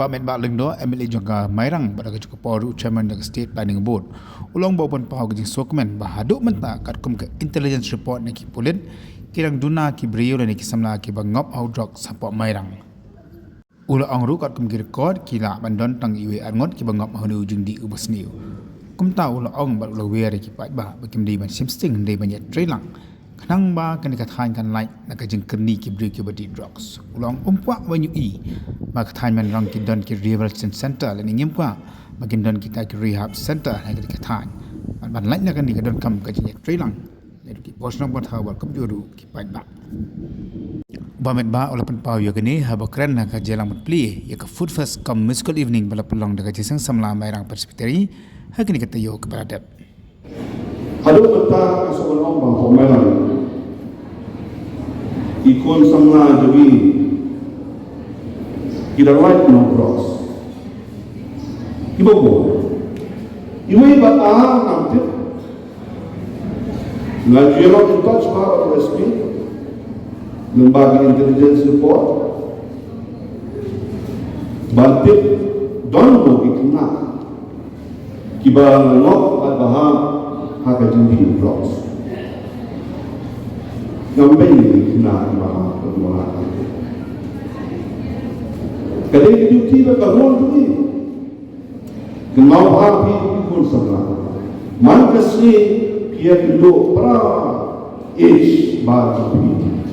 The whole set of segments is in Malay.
Met Bak Leng Do MLA juga Mairang pada juga Poru Chairman dari State Planning Board. Ulang bawa pun pahau gejing dokumen bahaduk mentak kat kum ke intelligence report ni ki pulit kirang Duna ki brio dan ki samla ki bangop au Drok support Mairang. Ulang angru kat kum ki record ki la bandon tang iwe angot ki bangop hanu ujung di ubas niu. Kum ta ulang ong bat ulang wer ki pat bah bakim di man simsting di banyak trailang. Kanang ba kan dikatakan kan like nak kajeng kerni ki brio ki badi Droks. Ulang umpuak banyu i makatan man rang ki don ki rehabilitation center lan ingim kwa makin don kita ki rehab center hai ki katan ban lain nak kan di don kam ka ji trailang le ki posna bot ha wal kam juru ki pai ba Met Ba ola pen pau ya gani ha bakran na ka jelang mat pli ya ka food first kam musical evening bala pelong daga jisang samla Mairang perspektari ha kini kata yo kepada dep hadu mata kasokan ong bang Mairang ikon samla jadi kita right no cross ibu ko ibu bata nanti ngaji lo in touch power OSP lembaga intelligence report bantik don bo ikna kiba ngok at baham haka jindi cross ngambil ikna baham permohonan kadang duty ba kahon duty kenau api pun sama man kasi kia kilo para age ba duty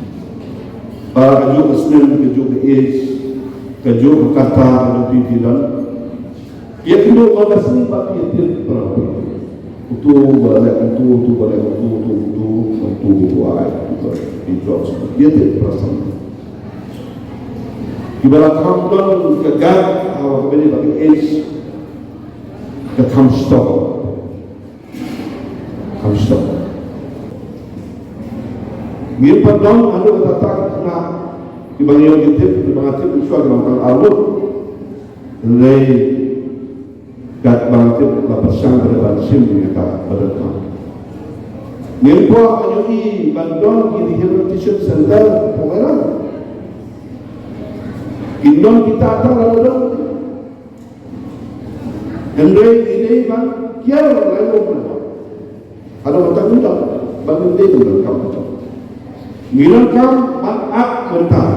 para kaju kesmen kaju ke age kaju kata kaju pidan kia kilo ba kasi ba kia til para utu balik utu ay itu dia til para sama Ibarat hamdan kegag awak beri bagi age ke kamstop mir padon anu kata na ibang yo gitip ibang atip isu agam kang arut lay kat bang atip la pasang pada sim ni kata pada mir ko anu i bandon di rehabilitation center Mairang Indon kita akan lalu Hendai ini kan kian lalu ada macam muda bagi dia tu kamu Milan kam manak mentah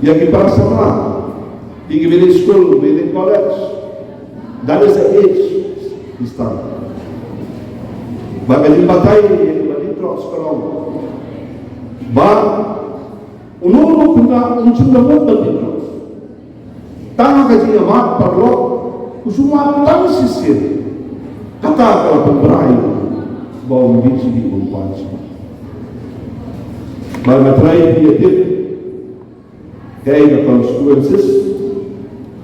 yang kita sama di village school, village college that is the age di start bagi dipakai bagi Drok sekarang Ulu punya unsur dapat berdialog. Tang kaji amat perlu usuma tang sisir. Kata kalau pemberai bawa biji di umpan. Bermatrai dia tip. Kaya consequences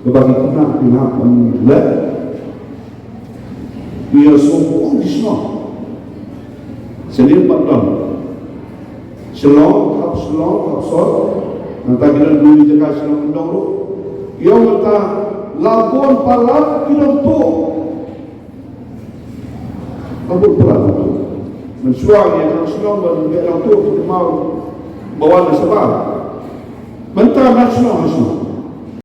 bagi kita menilai. We are so conditional. Senin patron. Selong, hapsor, nanti kita dulu jaga selong mendorong. Ia kata labuan palat kita tu, labuan palat tu. Mensuang yang selong berbiak tu kita mau bawa nasabah. Mentah nasional.